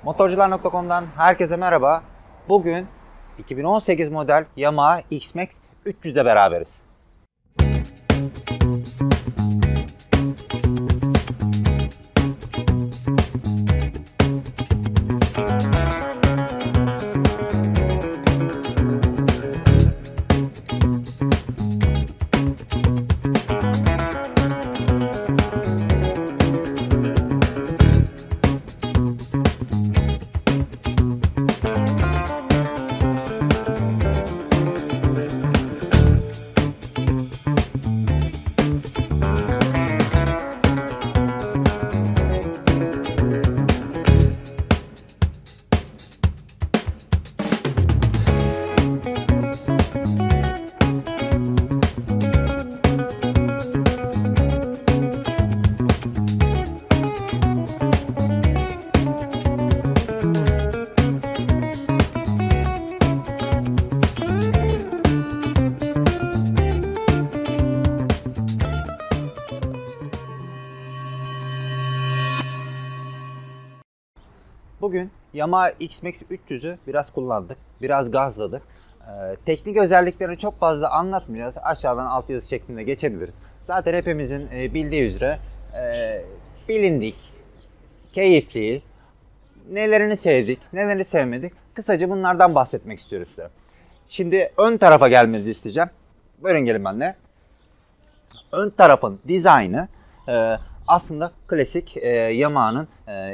Motorcular.com'dan herkese merhaba. Bugün 2018 model Yamaha X-Max 300'e beraberiz. Bugün Yamaha X-Max 300'ü biraz kullandık, biraz gazladık. Teknik özelliklerini çok fazla anlatmayacağız. Aşağıdan altyazı şeklinde geçebiliriz. Zaten hepimizin bildiği üzere bilindik, keyifli, nelerini sevdik, nelerini sevmedik. Kısaca bunlardan bahsetmek istiyorum size. Şimdi ön tarafa gelmenizi isteyeceğim. Buyurun gelin benimle. Ön tarafın dizaynı aslında klasik Yamaha'nın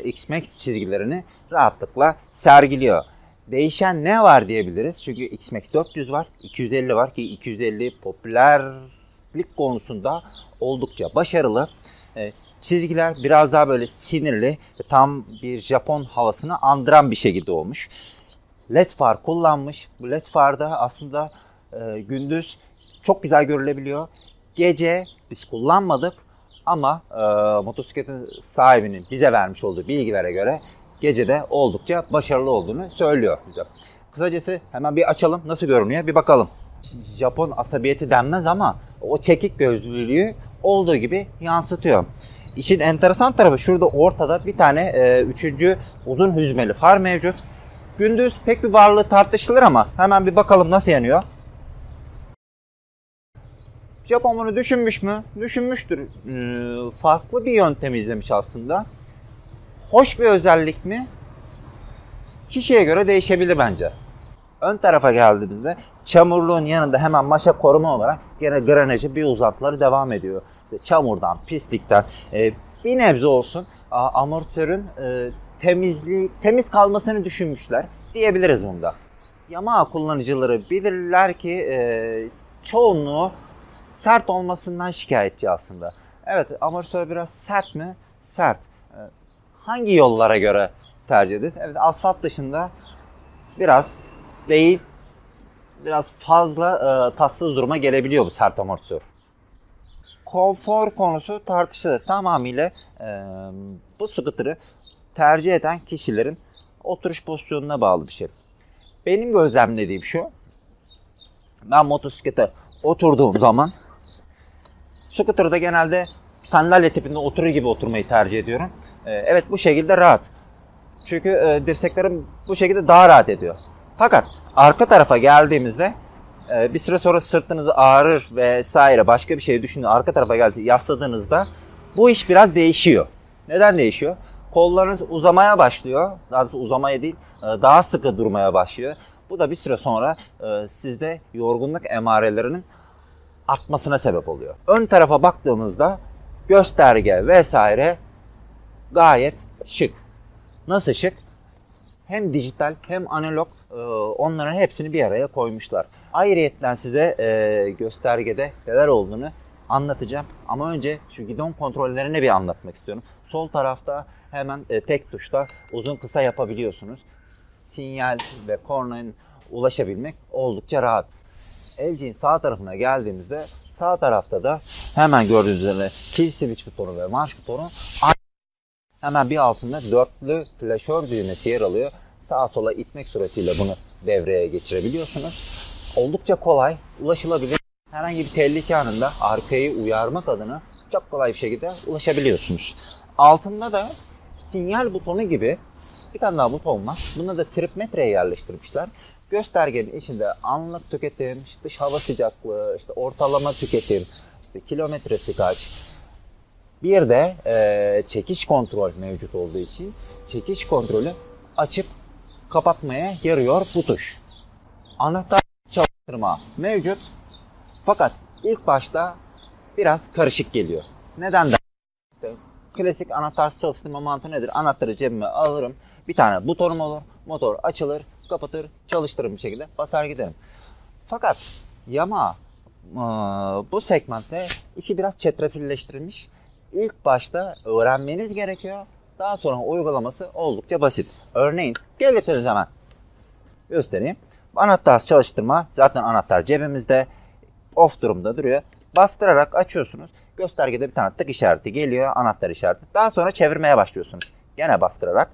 X-Max çizgilerini rahatlıkla sergiliyor. Değişen ne var diyebiliriz. Çünkü X-Max 400 var, 250 var ki 250 popülerlik konusunda oldukça başarılı. Çizgiler biraz daha böyle sinirli, tam bir Japon havasını andıran bir şekilde olmuş. LED far kullanmış. Bu LED farda aslında gündüz çok güzel görülebiliyor. Gece biz kullanmadık. Ama motosikletin sahibinin bize vermiş olduğu bilgilere göre gecede oldukça başarılı olduğunu söylüyor bize. Kısacası hemen bir açalım, nasıl görünüyor bir bakalım. Japon asabiyeti denmez ama o çekik gözlülüğü olduğu gibi yansıtıyor. İşin enteresan tarafı şurada ortada bir tane üçüncü uzun hüzmeli far mevcut. Gündüz pek bir varlığı tartışılır ama hemen bir bakalım nasıl yanıyor. Japon bunu düşünmüş mü? Düşünmüştür. Farklı bir yöntem izlemiş aslında. Hoş bir özellik mi? Kişiye göre değişebilir bence. Ön tarafa geldiğimizde çamurluğun yanında hemen maşa koruma olarak gene granajı bir uzantıları devam ediyor. İşte çamurdan, pislikten bir nebze olsun amortisörün temiz kalmasını düşünmüşler diyebiliriz bunda. Yamaha kullanıcıları bilirler ki çoğunluğu sert olmasından şikayetçi aslında. Evet, amortisör biraz sert mi? Sert. Hangi yollara göre tercih edilir? Evet, asfalt dışında biraz değil, biraz fazla tatsız duruma gelebiliyor bu sert amortisör. Konfor konusu tartışılır. Tamamıyla bu scooter'ı tercih eden kişilerin oturuş pozisyonuna bağlı bir şey. Benim gözlemlediğim şu. Ben motosiklete oturduğum zaman scooter'da genelde sandalye tipinde oturur gibi oturmayı tercih ediyorum. Evet, bu şekilde rahat. Çünkü dirseklerim bu şekilde daha rahat ediyor. Fakat arka tarafa geldiğimizde bir süre sonra sırtınız ağrır vesaire başka bir şey düşünün. Arka tarafa yasladığınızda bu iş biraz değişiyor. Neden değişiyor? Kollarınız uzamaya başlıyor. Daha doğrusu uzamaya değil, daha sıkı durmaya başlıyor. Bu da bir süre sonra sizde yorgunluk emarelerinin artmasına sebep oluyor. Ön tarafa baktığımızda gösterge vesaire gayet şık. Nasıl şık? Hem dijital hem analog onların hepsini bir araya koymuşlar. Ayrıyetten size göstergede neler olduğunu anlatacağım. Ama önce şu gidon kontrollerini bir anlatmak istiyorum. Sol tarafta hemen tek tuşla uzun kısa yapabiliyorsunuz. Sinyal ve kornaya ulaşabilmek oldukça rahat. LG'nin sağ tarafına geldiğimizde sağ tarafta da hemen gördüğünüz üzere kill switch butonu ve marş butonu. Hemen bir altında dörtlü flaşör düğmesi yer alıyor. Sağa sola itmek suretiyle bunu devreye geçirebiliyorsunuz. Oldukça kolay, ulaşılabilir. Herhangi bir tehlike anında arkayı uyarmak adına çok kolay bir şekilde ulaşabiliyorsunuz. Altında da sinyal butonu gibi Bir tane daha buton var. Bunda da trip metreye yerleştirmişler. Göstergenin içinde anlık tüketim, işte dış hava sıcaklığı, işte ortalama tüketim, işte kilometresi kaç. Bir de çekiş kontrol mevcut olduğu için çekiş kontrolü açıp kapatmaya yarıyor bu tuş. Anahtar çalıştırma mevcut. Fakat ilk başta biraz karışık geliyor. Neden de? İşte klasik anahtarsız çalıştırma mantığı nedir? Anahtarı cebime alırım. Bir tane butonum olur. Motor açılır, kapatır, çalıştırır bir şekilde basar giderim. Fakat Yamaha bu segmentte işi biraz çetrefilleştirilmiş. İlk başta öğrenmeniz gerekiyor. Daha sonra uygulaması oldukça basit. Örneğin gelirseniz hemen göstereyim. Anahtarsız çalıştırma, zaten anahtar cebimizde, off durumda duruyor. Bastırarak açıyorsunuz. Göstergede bir tane tık işareti geliyor, anahtar işareti. Daha sonra çevirmeye başlıyorsunuz. Gene bastırarak.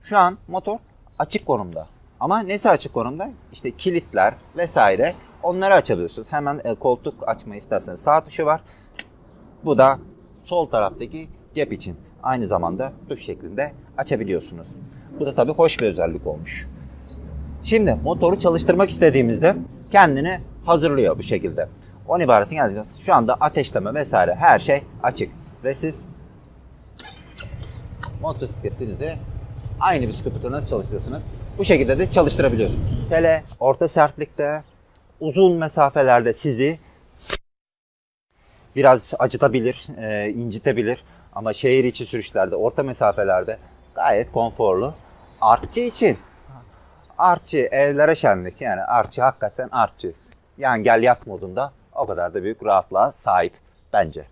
Şu an motor açık konumda. Ama nesi açık konumda? İşte kilitler vesaire. Onları açabiliyorsunuz. Hemen koltuk açma isterseniz sağ tuşu var. Bu da sol taraftaki cep için. Aynı zamanda tuş şeklinde açabiliyorsunuz. Bu da tabii hoş bir özellik olmuş. Şimdi motoru çalıştırmak istediğimizde kendini hazırlıyor bu şekilde. On ibaresini yazacağız. Şu anda ateşleme vesaire her şey açık. Ve siz motosikletinizi aynı bisikletle nasıl çalıştırıyorsunuz? Bu şekilde de çalıştırabiliyorsunuz. Sele, orta sertlikte, uzun mesafelerde sizi biraz acıtabilir, incitebilir. Ama şehir içi sürüşlerde, orta mesafelerde gayet konforlu. Artçı için. Artçı, evlere şenlik. Yani artçı hakikaten artçı. Yani gel yat modunda o kadar da büyük rahatlığa sahip bence.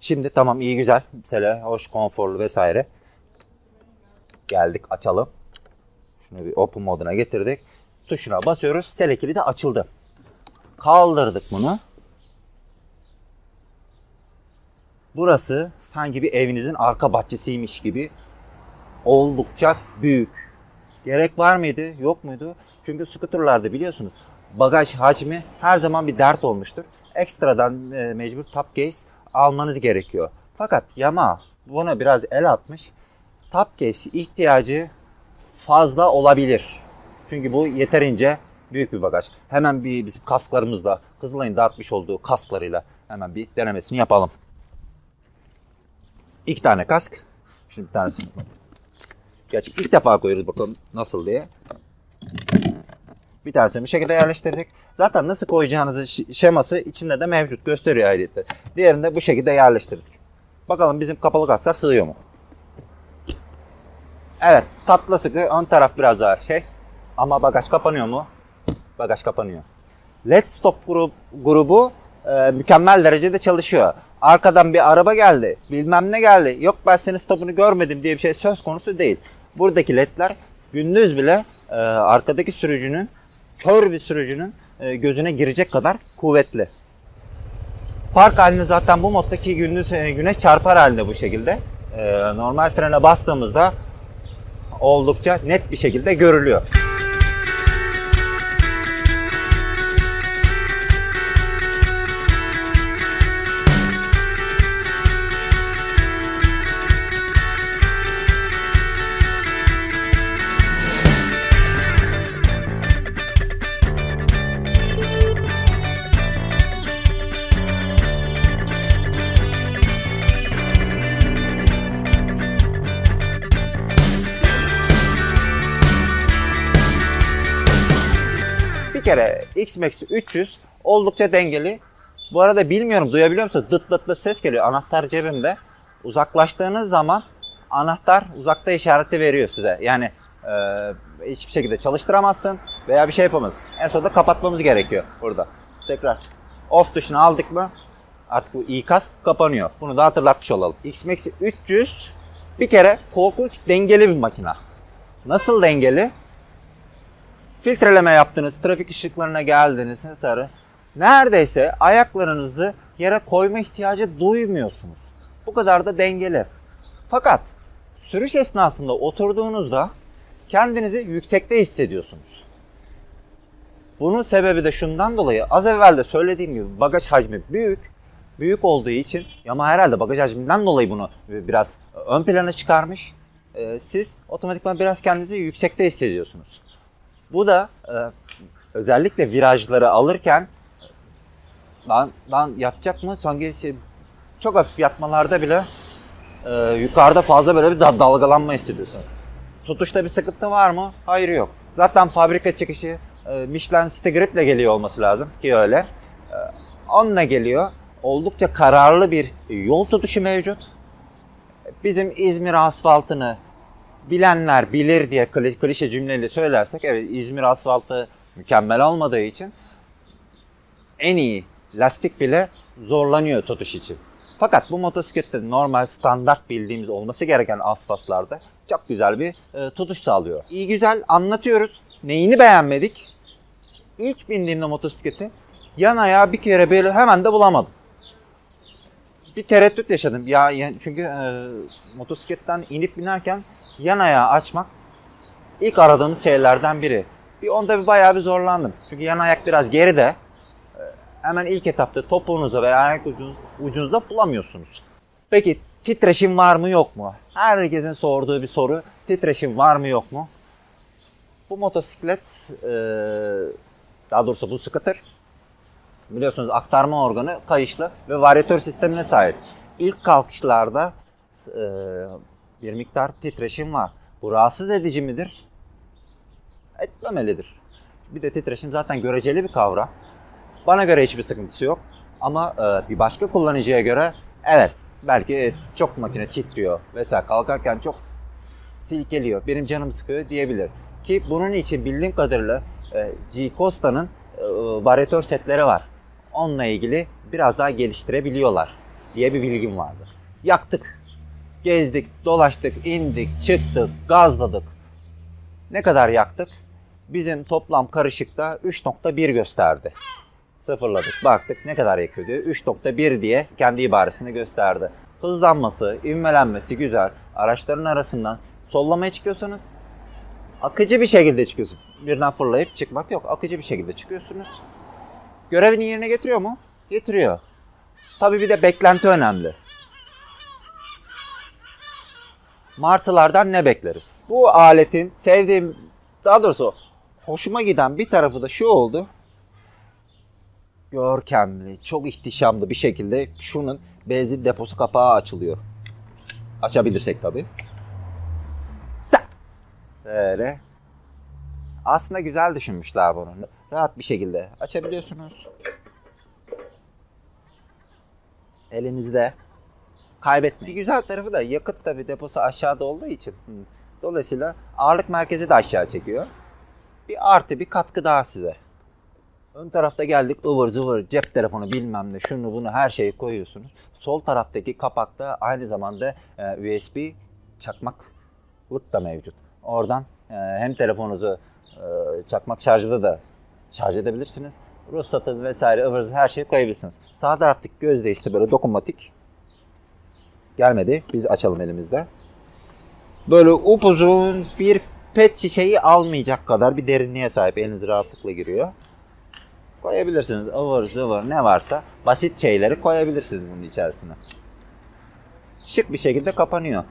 Şimdi tamam iyi güzel. Mesela hoş, konforlu vesaire. Geldik açalım. Şunu bir open moduna getirdik. Tuşuna basıyoruz. Sele kilidi açıldı. Kaldırdık bunu. Burası sanki bir evinizin arka bahçesiymiş gibi oldukça büyük. Gerek var mıydı? Yok muydu? Çünkü scooterlarda biliyorsunuz bagaj hacmi her zaman bir dert olmuştur. Ekstradan mecbur top case almanız gerekiyor. Fakat Yamaha buna biraz el atmış. Top case ihtiyacı fazla olabilir. Çünkü bu yeterince büyük bir bagaj. Hemen bizim kasklarımızla, Kızılay'ın dağıtmış olduğu kasklarıyla hemen bir denemesini yapalım. 2 tane kask. Şimdi bir tanesini. Gerçi ilk defa koyuyoruz bakalım nasıl diye. Bir tanesini bu şekilde yerleştirdik. Zaten nasıl koyacağınızı şeması içinde de mevcut. Gösteriyor ayrıca. Diğerini de bu şekilde yerleştirdik. Bakalım bizim kapalı kasklar sığıyor mu? Evet. Tatlı sıkı. Ön taraf biraz daha Ama bagaj kapanıyor mu? Bagaj kapanıyor. LED stop grubu mükemmel derecede çalışıyor. Arkadan bir araba geldi, bilmem ne geldi, yok ben senin stopunu görmedim diye bir şey söz konusu değil. Buradaki ledler gündüz bile arkadaki sürücünün, kör bir sürücünün gözüne girecek kadar kuvvetli. Park halinde zaten bu moddaki güneş çarpar halinde bu şekilde. Normal frene bastığımızda oldukça net bir şekilde görülüyor. Bir kere X-Max 300 oldukça dengeli. Bu arada bilmiyorum duyabiliyor musunuz? Dıt dıt dıt ses geliyor. Anahtar cebimde. Uzaklaştığınız zaman anahtar uzakta işareti veriyor size. Yani hiçbir şekilde çalıştıramazsın veya bir şey yapamazsın. En sonunda kapatmamız gerekiyor burada. Tekrar off tuşunu aldık mı artık bu ikaz kapanıyor. Bunu da hatırlatmış olalım. X-Max 300 bir kere korkunç dengeli bir makina. Nasıl dengeli? Filtreleme yaptınız, trafik ışıklarına geldiniz vesaire. Neredeyse ayaklarınızı yere koyma ihtiyacı duymuyorsunuz. Bu kadar da dengeli. Fakat sürüş esnasında oturduğunuzda kendinizi yüksekte hissediyorsunuz. Bunun sebebi de şundan dolayı az evvel de söylediğim gibi bagaj hacmi büyük. Büyük olduğu için Yamaha herhalde bagaj hacminden dolayı bunu biraz ön plana çıkarmış. siz otomatikman biraz kendinizi yüksekte hissediyorsunuz. Bu da özellikle virajları alırken lan yatacak mı? Sanki çok hafif yatmalarda bile yukarıda fazla böyle bir dalgalanma hissediyorsunuz. Tutuşta bir sıkıntı var mı? Hayır, yok. Zaten fabrika çıkışı Michelin City Grip'le geliyor olması lazım ki öyle. Onunla geliyor. Oldukça kararlı bir yol tutuşu mevcut. Bizim İzmir asfaltını bilenler bilir diye klişe cümleyle söylersek, evet, İzmir asfaltı mükemmel olmadığı için en iyi lastik bile zorlanıyor tutuş için. Fakat bu motosiklette normal standart bildiğimiz olması gereken asfaltlarda çok güzel bir tutuş sağlıyor. İyi güzel anlatıyoruz. Neyini beğenmedik? İlk bindiğimde motosikleti yan ayağı bir kere böyle hemen de bulamadım. Bir tereddüt yaşadım. Çünkü motosikletten inip binerken yan ayağı açmak ilk aradığımız şeylerden biri. Onda bayağı bir zorlandım. Çünkü yan ayak biraz geride. Hemen ilk etapta topuğunuza veya ayak ucunuzda bulamıyorsunuz. Peki titreşim var mı yok mu? Herkesin sorduğu bir soru. Titreşim var mı yok mu? Bu motosiklet, daha doğrusu bu scooter, biliyorsunuz aktarma organı kayışlı ve varyatör sistemine sahip. İlk kalkışlarda bir miktar titreşim var. Bu rahatsız edici midir? Etmemelidir. Bir de titreşim zaten göreceli bir kavram. Bana göre hiçbir sıkıntısı yok. Ama bir başka kullanıcıya göre evet, belki çok makine titriyor vesaire, kalkarken çok silkeliyor, benim canım sıkıyor diyebilir. Ki bunun için bildiğim kadarıyla G-Costa'nın varyatör setleri var. Onunla ilgili biraz daha geliştirebiliyorlar diye bir bilgim vardı. Yaktık, gezdik, dolaştık, indik, çıktık, gazladık. Ne kadar yaktık? Bizim toplam karışıkta 3.1 gösterdi. Sıfırladık, baktık ne kadar yakıyor diyor. 3.1 diye kendi ibaresini gösterdi. Hızlanması, ivmelenmesi güzel. Araçların arasından sollamaya çıkıyorsanız akıcı bir şekilde çıkıyorsunuz. Birden fırlayıp çıkmak yok. Akıcı bir şekilde çıkıyorsunuz. Görevini yerine getiriyor mu? Getiriyor. Tabii bir de beklenti önemli. Martılardan ne bekleriz? Bu aletin sevdiğim, daha doğrusu hoşuma giden bir tarafı da şu oldu. Görkemli, çok ihtişamlı bir şekilde şunun benzin deposu kapağı açılıyor. Açabilirsek tabii. Böyle. Aslında güzel düşünmüşler bunu. Rahat bir şekilde açabiliyorsunuz. Elinizde kaybetmeyin. Bir güzel tarafı da yakıt tabii deposu aşağıda olduğu için. Dolayısıyla ağırlık merkezi de aşağı çekiyor. Bir artı bir katkı daha size. Ön tarafta geldik, ıvır zıvır cep telefonu bilmem ne şunu bunu her şeyi koyuyorsunuz. Sol taraftaki kapakta aynı zamanda USB çakmaklık da mevcut. Oradan hem telefonunuzu çakmak şarjda da şarj edebilirsiniz. Ruhsatı vesaire ıvır zıvır her şeyi koyabilirsiniz. Sağ taraftaki gözde ise böyle dokunmatik. Gelmedi. Biz açalım elimizde. Böyle upuzun bir pet şişeyi almayacak kadar bir derinliğe sahip. Eliniz rahatlıkla giriyor. Koyabilirsiniz. Ivır zıvır ne varsa basit şeyleri koyabilirsiniz bunun içerisine. Şık bir şekilde kapanıyor.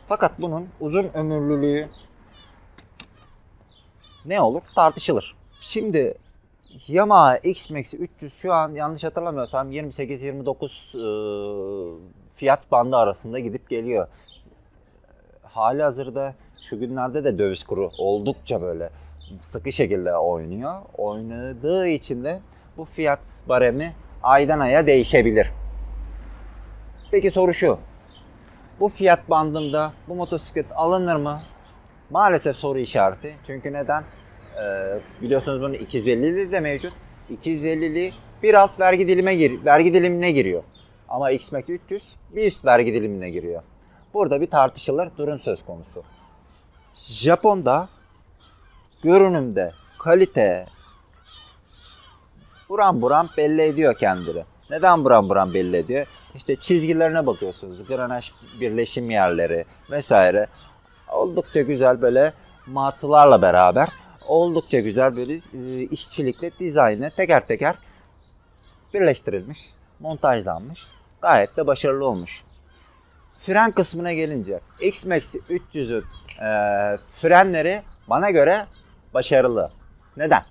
Fakat bunun uzun ömürlülüğü ne olur tartışılır. Şimdi Yamaha X-Max 300 şu an yanlış hatırlamıyorsam 28-29 fiyat bandı arasında gidip geliyor. Hali hazırda şu günlerde de döviz kuru oldukça böyle sıkı şekilde oynuyor. Oynadığı için de bu fiyat baremi aydan aya değişebilir. Peki soru şu. Bu fiyat bandında bu motosiklet alınır mı? Maalesef soru işareti. Çünkü neden? Biliyorsunuz bunun 250'li de mevcut. 250'li bir alt vergi dilimine giriyor. Ama X-Max 300 bir üst vergi dilimine giriyor. Burada bir tartışılır durum söz konusu. Japon'da görünümde, kalite buram buram belli ediyor kendini. Neden buram buram belli ediyor? İşte çizgilerine bakıyorsunuz. Granaj birleşim yerleri vesaire. Oldukça güzel böyle martılarla beraber oldukça güzel böyle işçilikle dizaynı teker teker birleştirilmiş, montajlanmış. Gayet de başarılı olmuş. Fren kısmına gelince X-Max 300'ün frenleri bana göre başarılı. Neden?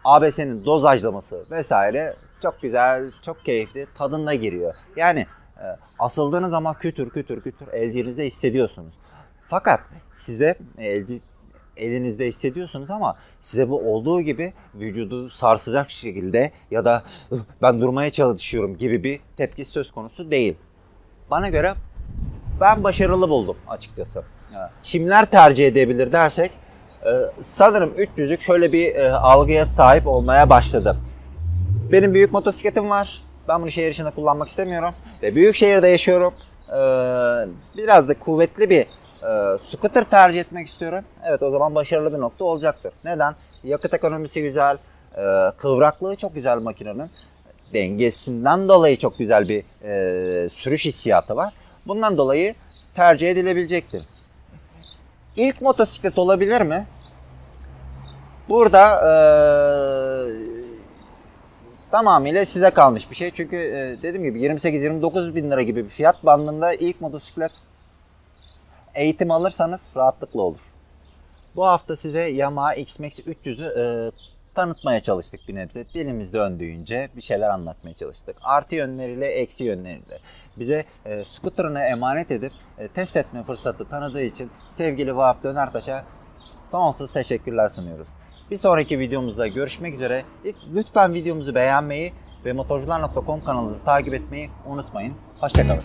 ABS'nin dozajlaması vesaire çok güzel, çok keyifli, tadında giriyor. Yani asıldığınız zaman kütür kütür kütür elcinize hissediyorsunuz. Fakat size elinizde hissediyorsunuz ama size bu olduğu gibi vücudu sarsacak şekilde ya da ben durmaya çalışıyorum gibi bir tepki söz konusu değil. Bana göre ben başarılı buldum açıkçası. Kimler tercih edebilir dersek sanırım 300'lük şöyle bir algıya sahip olmaya başladı. Benim büyük motosikletim var. Ben bunu şehir içinde kullanmak istemiyorum. Ve büyük şehirde yaşıyorum. Biraz da kuvvetli bir scooter tercih etmek istiyorum. Evet, o zaman başarılı bir nokta olacaktır. Neden? Yakıt ekonomisi güzel. Kıvraklığı çok güzel makinenin. Dengesinden dolayı çok güzel bir sürüş hissiyatı var. Bundan dolayı tercih edilebilecektir. İlk motosiklet olabilir mi? Burada tamamıyla size kalmış bir şey. Çünkü dediğim gibi 28-29 bin lira gibi bir fiyat bandında ilk motosiklet, eğitim alırsanız rahatlıkla olur. Bu hafta size Yamaha X-Max 300'ü tanıtmaya çalıştık bir nebze. Dilimiz döndüğünce bir şeyler anlatmaya çalıştık. Artı yönleriyle, eksi yönleriyle. Bize scooter'ını emanet edip test etme fırsatı tanıdığı için sevgili Vahap Dönertaş'a sonsuz teşekkürler sunuyoruz. Bir sonraki videomuzda görüşmek üzere. Lütfen videomuzu beğenmeyi ve motorcular.com kanalımızı takip etmeyi unutmayın. Hoşça kalın.